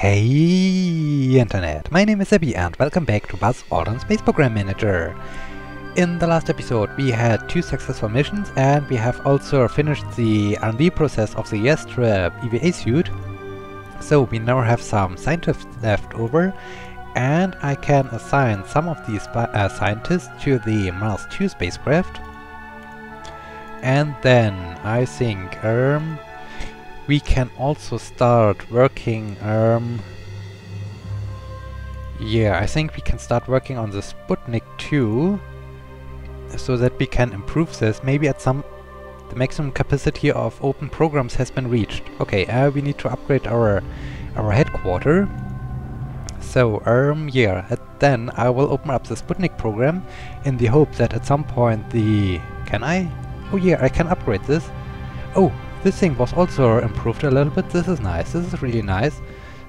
Hey Internet, my name is Abby and welcome back to Buzz Aldrin Space Program Manager. In the last episode we had 2 successful missions and we have also finished the R&D process of the Retry of EVA suit. So we now have some scientists left over and I can assign some of these scientists to the Mars 2 spacecraft. And then I think we can also start working, I think we can start working on the Sputnik 2, so that we can improve this. Maybe at the maximum capacity of open programs has been reached. Okay, we need to upgrade our headquarter. So, then I will open up the Sputnik program in the hope that at some point can I? Oh yeah, I can upgrade this. Oh! This thing was also improved a little bit. This is nice. This is really nice.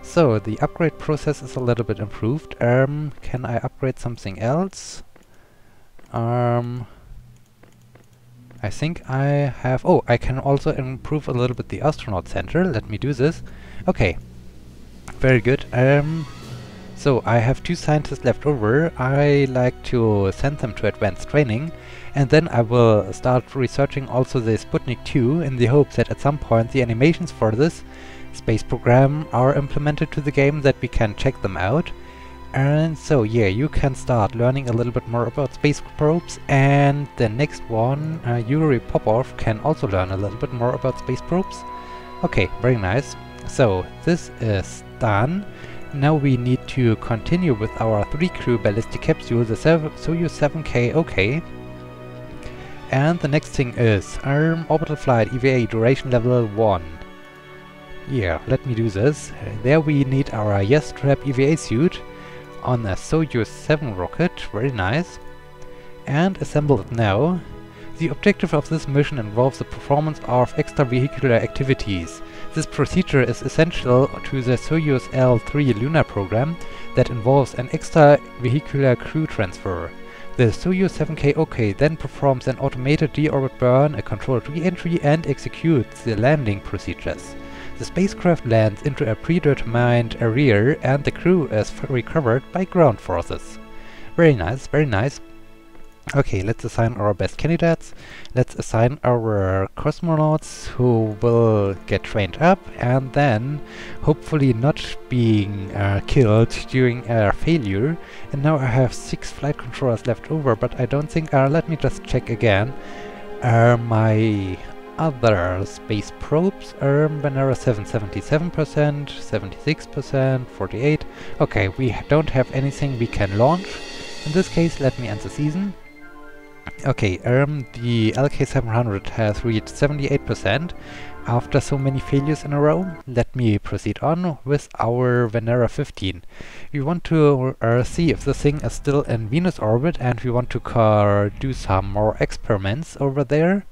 So the upgrade process is a little bit improved. Can I upgrade something else? I think I have... Oh, I can also improve a little bit the astronaut center. Let me do this. Okay. Very good. So I have 2 scientists left over. I like to send them to advanced training. And then I will start researching also the Sputnik 2 in the hope that at some point the animations for this space program are implemented to the game, that we can check them out. And so yeah, you can start learning a little bit more about space probes, and the next one, Yuri Popov, can also learn a little bit more about space probes. Okay, very nice. So this is done. Now we need to continue with our 3-crew ballistic capsule, the Soyuz 7K OK. And the next thing is orbital flight EVA duration level 1. Yeah, let me do this. There we need our Retry of EVA suit on a Soyuz 7 rocket, very nice. And assemble it now. The objective of this mission involves the performance of extravehicular activities. This procedure is essential to the Soyuz L3 lunar program that involves an extravehicular crew transfer. The Soyuz 7K OK then performs an automated deorbit burn, a controlled re-entry, and executes the landing procedures. The spacecraft lands into a predetermined area and the crew is recovered by ground forces. Very nice, very nice. Okay, let's assign our best candidates. Let's assign our cosmonauts who will get trained up and then hopefully not being killed during a failure. And now I have 6 flight controllers left over, but I don't think... let me just check again. My other space probes, Venera 7, 77%, 76%, 48%. Okay, we don't have anything we can launch. In this case, let me end the season. Okay, the LK700 has reached 78% after so many failures in a row. Let me proceed on with our Venera 15. We want to see if the thing is still in Venus orbit, and we want to do some more experiments over there.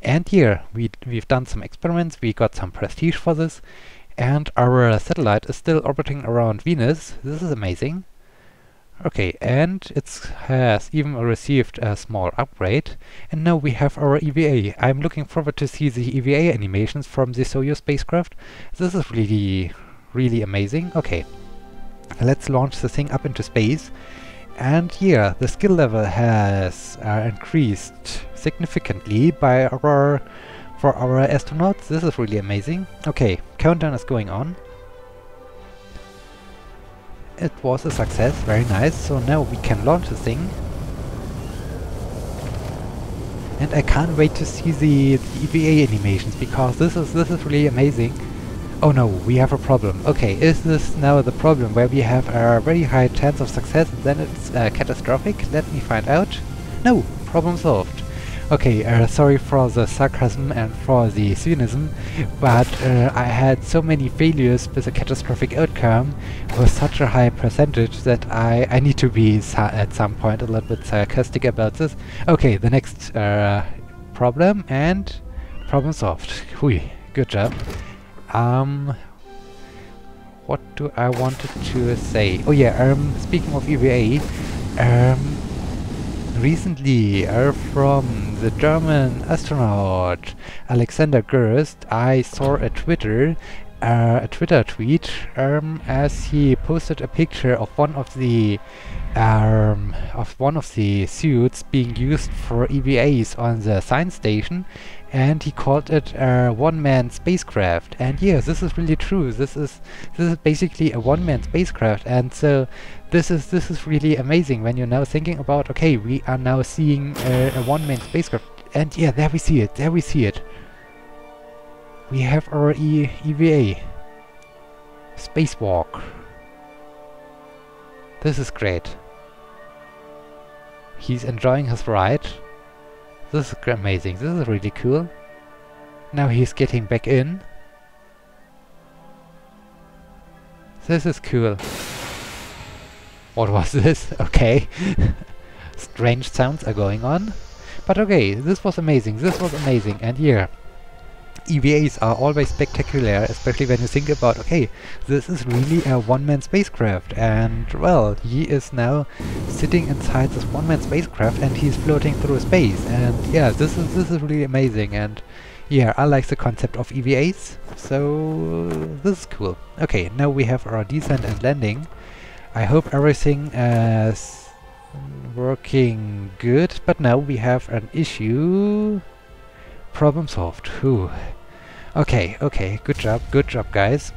And here, we've done some experiments, we got some prestige for this, and our satellite is still orbiting around Venus. This is amazing. Okay, and it has even received a small upgrade, and now we have our EVA. I'm looking forward to see the EVA animations from the Soyuz spacecraft. This is really, really amazing. Okay, let's launch the thing up into space. And yeah, the skill level has increased significantly for our astronauts. This is really amazing. Okay, countdown is going on. It was a success, very nice. So now we can launch the thing. And I can't wait to see the EVA animations, because this is really amazing. Oh no, we have a problem. Okay, is this now the problem where we have a very high chance of success and then it's catastrophic? Let me find out. No, problem solved. Okay, sorry for the sarcasm and for the cynism, but I had so many failures with a catastrophic outcome with such a high percentage that I need to be at some point a little bit sarcastic about this. Okay, the next problem, and problem solved. Hui, good job. What do I wanted to say? Oh yeah, speaking of EVA, recently from the German astronaut Alexander Gerst, I saw a Twitter a Twitter tweet as he posted a picture of one of the suits being used for EVAs on the science station, and he called it a one-man spacecraft. And yeah, this is really true. This is basically a one-man spacecraft, and so this is really amazing when you're now thinking about, okay, we are now seeing a one-man spacecraft, and yeah, there we see it. There we see it. We have our EVA spacewalk. This is great. He's enjoying his ride. This is amazing. This is really cool. Now he's getting back in. This is cool. What was this? Okay. Strange sounds are going on. But okay, this was amazing. This was amazing. And yeah, EVAs are always spectacular, especially when you think about, okay, this is really a one-man spacecraft, and well, he is now sitting inside this one-man spacecraft and he's floating through space, and yeah, this is really amazing. And yeah, I like the concept of EVAs, so this is cool. Okay, now we have our descent and landing. I hope everything is working good, but now we have an issue. Problem solved. Whew. Okay, good job, guys.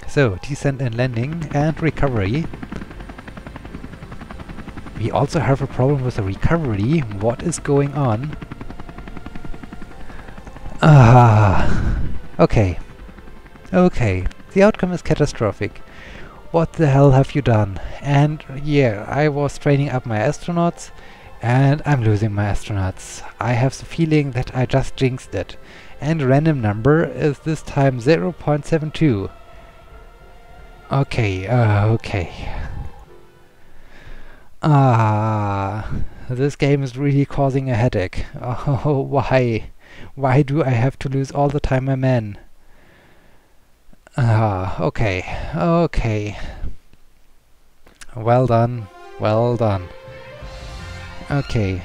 So, descent and landing and recovery. We also have a problem with the recovery. What is going on? Okay. Okay, the outcome is catastrophic. What the hell have you done? And yeah, I was training up my astronauts, and I'm losing my astronauts. I have the feeling that I just jinxed it. And random number is this time 0.72. Okay, okay. This game is really causing a headache. Oh, why? Why do I have to lose all the time my men? Okay, okay. Well done, well done. Okay,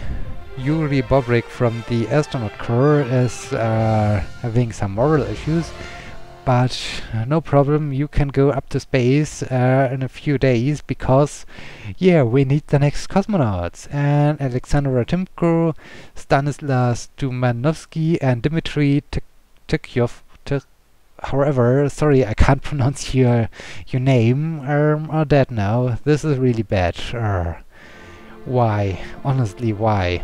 Yuri Bobrik from the astronaut corps is having some moral issues, but no problem, you can go up to space in a few days, because yeah, we need the next cosmonauts. And Alexandra Timko, Stanislas Dumanovsky and Dmitry Tykyov, however, sorry, I can't pronounce your name, are dead now. This is really bad. Why? Honestly, why?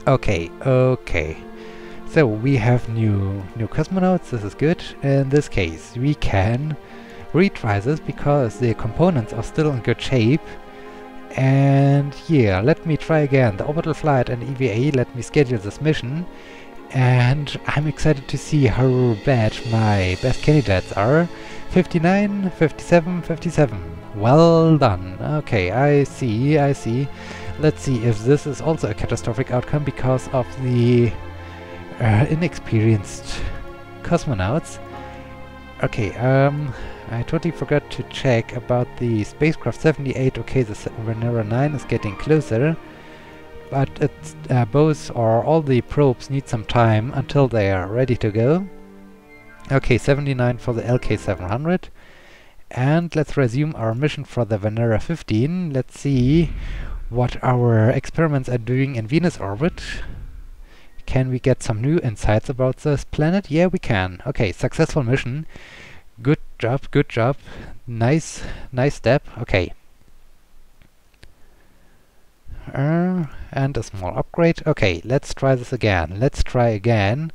Okay, okay. So we have new cosmonauts. This is good. In this case, we can retry this because the components are still in good shape. And yeah, let me try again. The orbital flight and EVA. Let me schedule this mission. And I'm excited to see how bad my best candidates are. 59, 57, 57. Well done. Okay, I see, I see. Let's see if this is also a catastrophic outcome because of the inexperienced cosmonauts. Okay, I totally forgot to check about the spacecraft 78. Okay, the Venera 9 is getting closer, but it's both or all the probes need some time until they are ready to go. Okay, 79 for the LK700. And let's resume our mission for the Venera 15. Let's see what our experiments are doing in Venus orbit. Can we get some new insights about this planet? Yeah, we can. Okay, successful mission. Good job, good job. Nice step. Okay. And a small upgrade. Okay, let's try this again. Let's try again.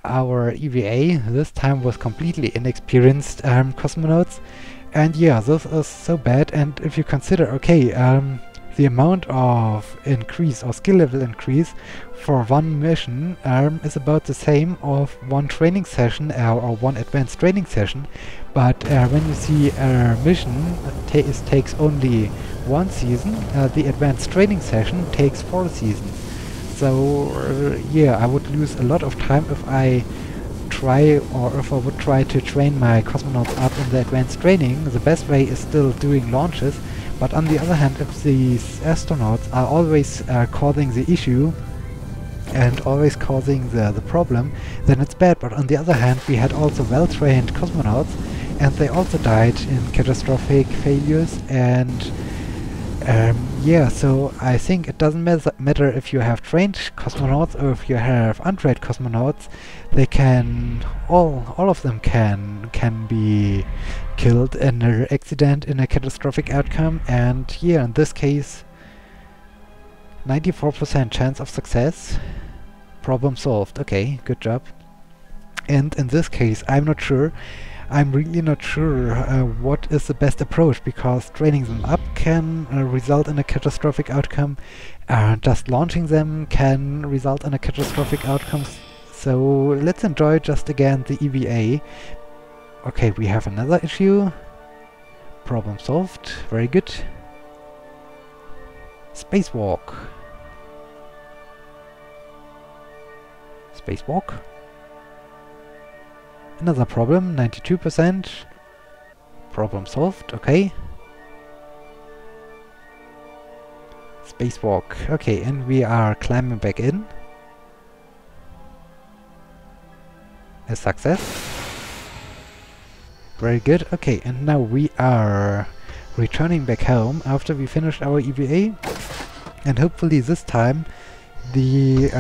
Our EVA this time was completely inexperienced cosmonauts, and yeah, this is so bad. And if you consider, okay, the amount of increase or skill level increase for one mission is about the same of one training session or one advanced training session, but when you see a mission takes only one season, the advanced training session takes 4 seasons. So yeah, I would lose a lot of time if I would try to train my cosmonauts up in the advanced training. The best way is still doing launches, but on the other hand, if these astronauts are always causing the issue and always causing the problem, then it's bad. But on the other hand, we had also well-trained cosmonauts, and they also died in catastrophic failures, and yeah, so I think it doesn't matter if you have trained cosmonauts or if you have untrained cosmonauts. They can all of them can be killed in an accident, in a catastrophic outcome, and yeah, in this case 94% chance of success. Problem solved. Okay, good job. And in this case, I'm really not sure what is the best approach, because training them up can result in a catastrophic outcome, just launching them can result in a catastrophic outcome. So let's enjoy just again the EVA. Okay, we have another issue. Problem solved. Very good. Spacewalk. Spacewalk. Another problem, 92%. Problem solved, okay. Spacewalk, okay, and we are climbing back in. A success. Very good, okay, and now we are returning back home after we finished our EVA. And hopefully this time the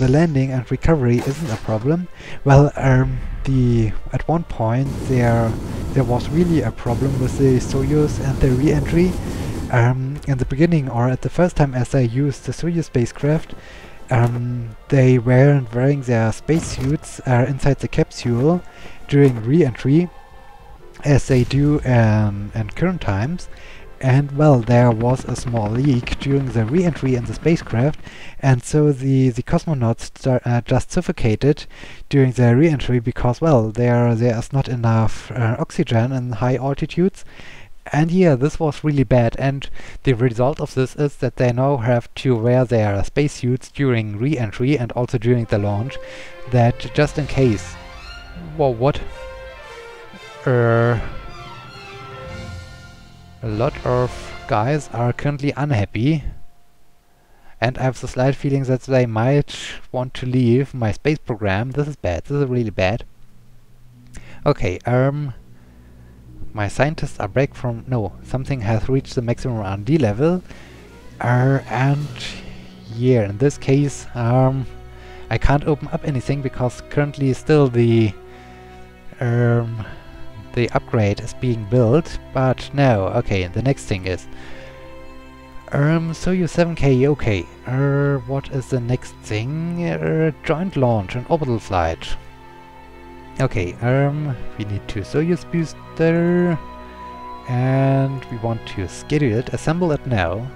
landing and recovery isn't a problem. Well, at one point there was really a problem with the Soyuz and the re-entry. In the beginning, or at the first time as I used the Soyuz spacecraft, they weren't wearing their spacesuits inside the capsule during re-entry, as they do in current times. And well, there was a small leak during the re-entry in the spacecraft, and so the cosmonauts just suffocated during the re-entry because, well, there is not enough oxygen in high altitudes. And yeah, this was really bad, and the result of this is that they now have to wear their spacesuits during re-entry and also during the launch, that just in case... Whoa, what? A lot of guys are currently unhappy, and I have the slight feeling that they might want to leave my space program. This is bad. This is really bad. Okay, my scientists are back from... No, something has reached the maximum R&D level. And yeah, in this case, I can't open up anything because currently still the upgrade is being built. But no, okay, the next thing is... Soyuz 7K, okay. What is the next thing? Joint launch and orbital flight. Okay, we need to Soyuz booster, and we want to schedule it, assemble it now.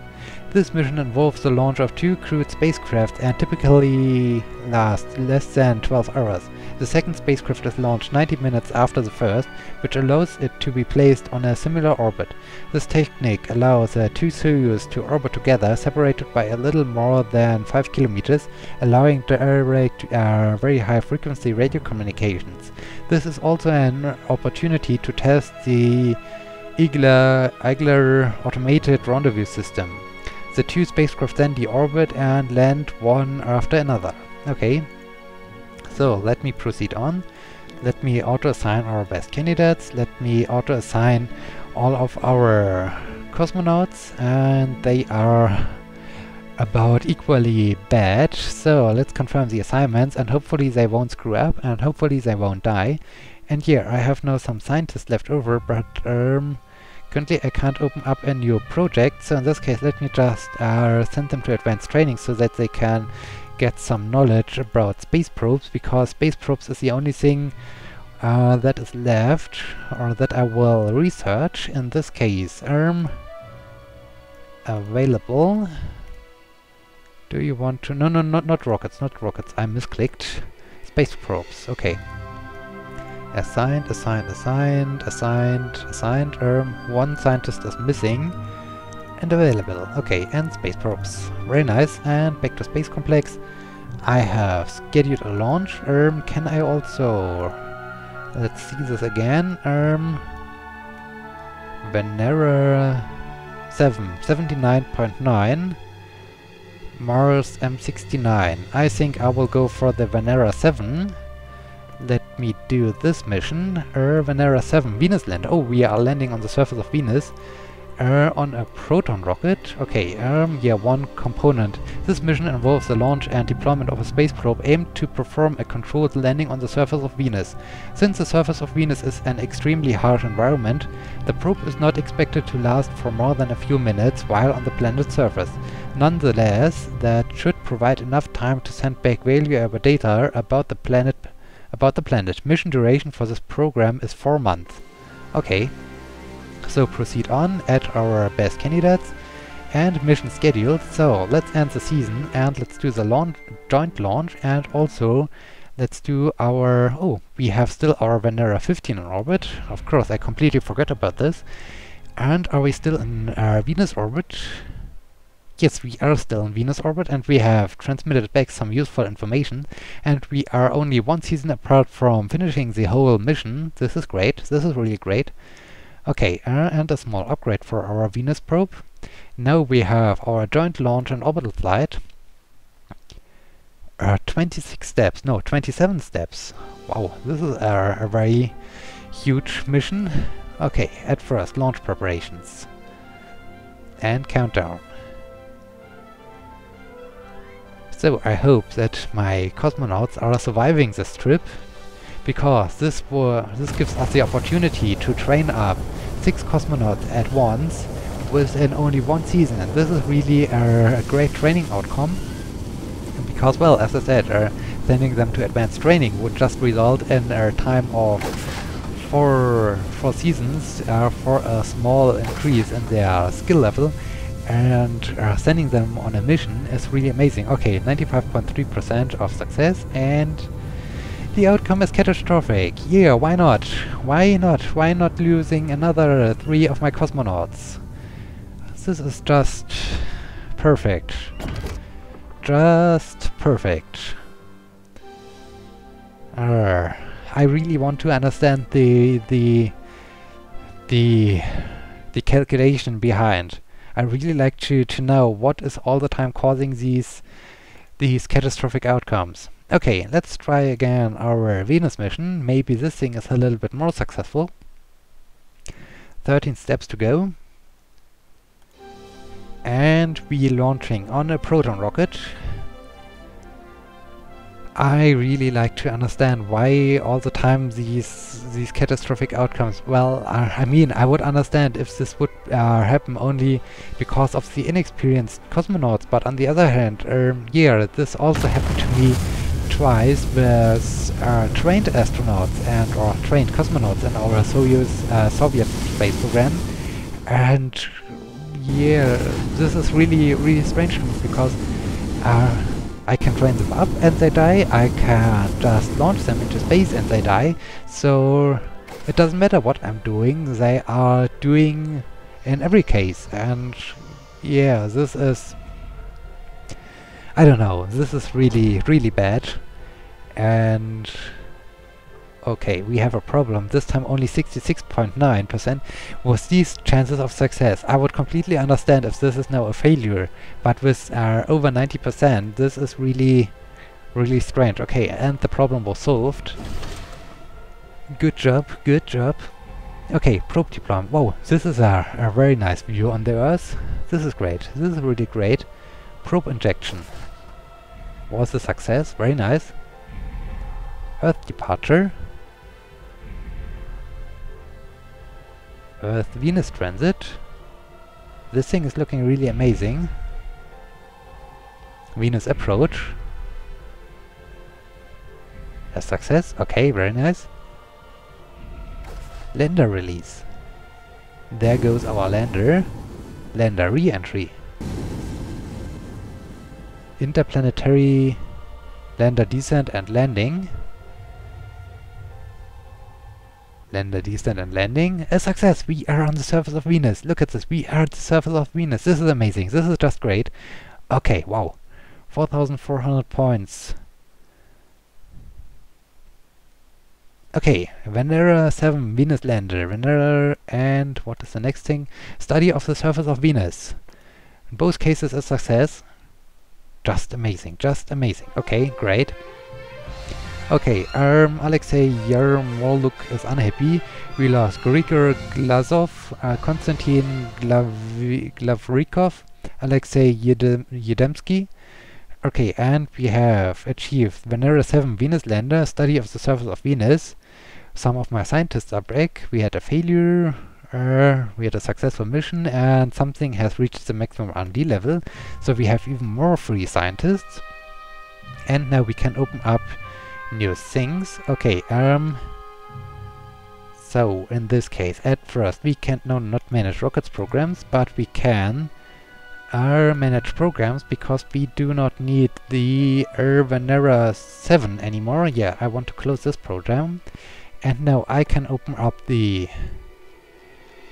This mission involves the launch of 2 crewed spacecraft and typically lasts less than 12 hours. The second spacecraft is launched 90 minutes after the first, which allows it to be placed on a similar orbit. This technique allows 2 Soyuz to orbit together, separated by a little more than 5 kilometers, allowing direct very high frequency radio communications. This is also an opportunity to test the Eigler automated rendezvous system. The 2 spacecraft then deorbit and land one after another. Okay, so let me proceed on. Let me auto-assign our best candidates. Let me auto-assign all of our cosmonauts, and they are about equally bad. So let's confirm the assignments, and hopefully they won't screw up, and hopefully they won't die. And yeah, I have now some scientists left over, but currently I can't open up a new project, so in this case let me just send them to advanced training so that they can get some knowledge about space probes, because space probes is the only thing that is left, or that I will research. In this case, available. Do you want to... No, not rockets, I misclicked. Space probes, okay. Assigned. One scientist is missing. And available. Okay, and space probes. Very nice. And back to Space Complex. I have scheduled a launch. Can I also... Let's see this again. Venera 79.9. Mars M69. I think I will go for the Venera 7. Let me do this mission. Venera 7, Venus land. Oh, we are landing on the surface of Venus. On a proton rocket. Okay, yeah, one component. This mission involves the launch and deployment of a space probe aimed to perform a controlled landing on the surface of Venus. Since the surface of Venus is an extremely harsh environment, the probe is not expected to last for more than a few minutes while on the planet's surface. Nonetheless, that should provide enough time to send back valuable data about the planet. Mission duration for this program is 4 months. Okay. So proceed on, add our best candidates, and mission scheduled. So let's end the season and let's do the joint launch, and also let's do our... oh, we have still our Venera 15 in orbit. Of course, I completely forgot about this. And are we still in Venus orbit? Yes, we are still in Venus orbit, and we have transmitted back some useful information, and we are only 1 season apart from finishing the whole mission. This is great. This is really great. Okay, and a small upgrade for our Venus probe. Now we have our joint launch and orbital flight. 26 steps, no, 27 steps. Wow, this is a very huge mission. Okay, at first, launch preparations. And countdown. So I hope that my cosmonauts are surviving this trip, because this gives us the opportunity to train up 6 cosmonauts at once within only 1 season, and this is really a great training outcome, because, well, as I said, sending them to advanced training would just result in a time of 4 seasons for a small increase in their skill level, and sending them on a mission is really amazing. Okay, 95.3% of success, and the outcome is catastrophic. Yeah, why not? Why not? Why not losing another 3 of my cosmonauts? This is just perfect. Just perfect. I really want to understand the calculation behind. I really like to know what is all the time causing these catastrophic outcomes. Okay, let's try again our Venus mission. Maybe this thing is a little bit more successful. 13 steps to go. And we're launching on a proton rocket. I really like to understand why all the time these catastrophic outcomes. Well, I mean, I would understand if this would happen only because of the inexperienced cosmonauts, but on the other hand, yeah, this also happened to me twice with trained astronauts or trained cosmonauts in our Soviet space program, and yeah, this is really strange because I can train them up and they die, I can just launch them into space and they die, so it doesn't matter what I'm doing, they are doing in every case, and yeah, this is... I don't know, this is really bad. And okay, we have a problem. This time only 66.9% was these chances of success. I would completely understand if this is now a failure, but with over 90%, this is really strange. Okay, and the problem was solved. Good job, good job. Okay, probe deployment. Whoa, this is a very nice view on the Earth. This is great. This is really great. Probe injection was a success. Very nice. Earth departure. Earth-Venus transit. This thing is looking really amazing. Venus approach. A success. Okay, very nice. Lander release. There goes our lander. Lander re-entry. Interplanetary lander descent and landing. Lander descent and landing. A success! We are on the surface of Venus. Look at this. We are at the surface of Venus. This is amazing. This is just great. Okay, wow. 4,400 points. Okay, Venera 7 Venus lander. Venera, and what is the next thing? Study of the surface of Venus. In both cases a success. Just amazing, just amazing. Okay, great. Okay, Alexei Yarmoluk is unhappy. We lost Grigor Glazov, Konstantin Glavrikov, Alexei Yedemsky. Okay, and we have achieved Venera 7 Venus lander, study of the surface of Venus. Some of my scientists are back. We had a failure. We had a successful mission, and something has reached the maximum R&D level. So we have even more free scientists. And now we can open up new things. Okay, so in this case, at first we can not manage rockets programs, but we can manage programs because we do not need the Venera 7 anymore. Yeah, I want to close this program. And now I can open up the...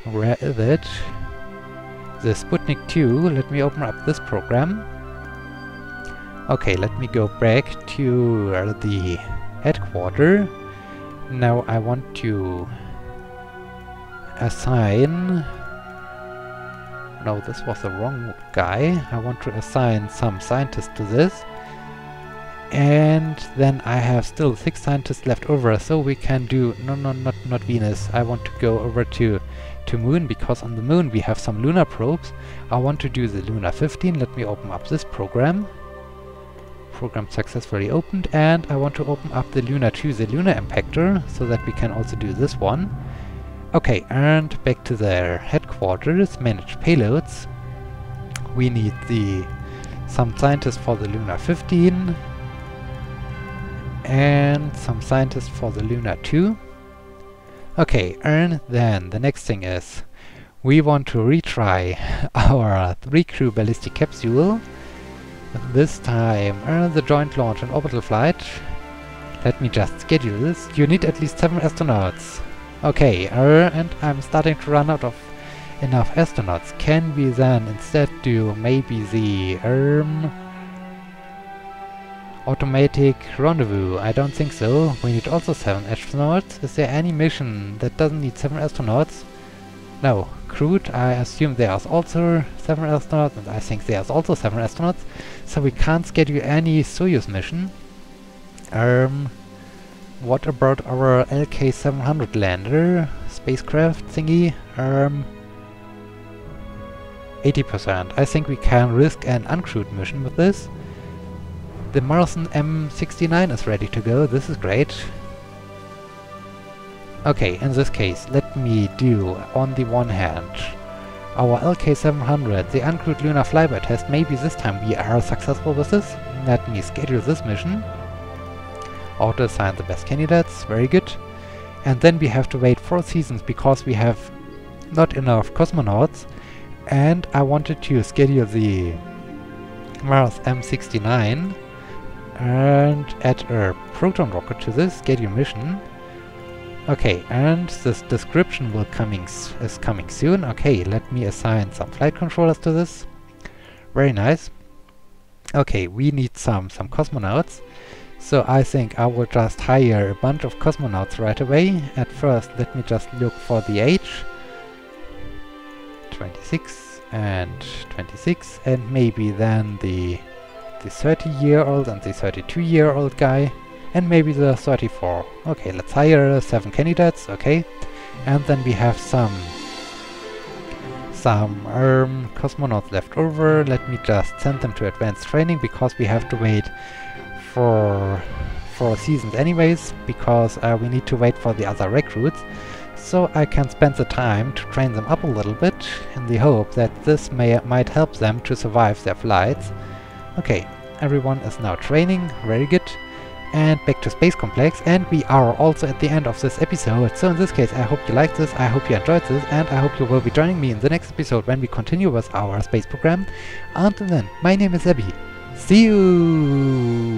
where is it? The Sputnik 2. Let me open up this program. Okay, let me go back to the headquarters. Now I want to assign... No, this was the wrong guy. I want to assign some scientists to this. And then I have still 6 scientists left over, so we can do... No, not Venus. I want to go over to Moon, because on the Moon we have some lunar probes. I want to do the Luna 15. Let me open up this program. Program successfully opened, and I want to open up the Luna 2, the lunar impactor, so that we can also do this one. Okay, and back to their headquarters, manage payloads. We need some scientists for the Luna 15 and some scientists for the Luna 2. Okay, and then the next thing is we want to retry our 3-crew ballistic capsule. This time the joint launch and orbital flight. Let me just schedule this. You need at least 7 astronauts. Okay, and I'm starting to run out of enough astronauts. Can we then instead do maybe the automatic rendezvous? I don't think so. We need also 7 astronauts. Is there any mission that doesn't need 7 astronauts? No. Crewed, I assume there's also 7 astronauts, and I think there's also 7 astronauts. So we can't schedule any Soyuz mission. What about our LK-700 lander spacecraft thingy? 80%. I think we can risk an uncrewed mission with this. The Martian M69 is ready to go. This is great. Okay, in this case, let me do, on the one hand, our LK-700, the uncrewed lunar flyby test. Maybe this time we are successful with this. Let me schedule this mission. Auto-assign the best candidates, very good. And then we have to wait 4 seasons because we have not enough cosmonauts. And I wanted to schedule the Mars M69 and add a proton rocket to this schedule mission. Okay, and this description is coming soon. Okay, let me assign some flight controllers to this. Very nice. Okay, we need some cosmonauts. So I think I will just hire a bunch of cosmonauts right away. At first, let me just look for the age. 26 and 26, and maybe then the 30-year-old and the 32-year-old guy. And maybe the 34. Okay, let's hire 7 candidates, okay. And then we have some cosmonauts left over. Let me just send them to advanced training, because we have to wait for 4 seasons anyways, because we need to wait for the other recruits. So I can spend the time to train them up a little bit, in the hope that this might help them to survive their flights. Okay, everyone is now training, very good. And back to Space Complex, and we are also at the end of this episode. So in this case, I hope you liked this, I hope you enjoyed this, and I hope you will be joining me in the next episode when we continue with our space program. Until then, my name is Abby. See you!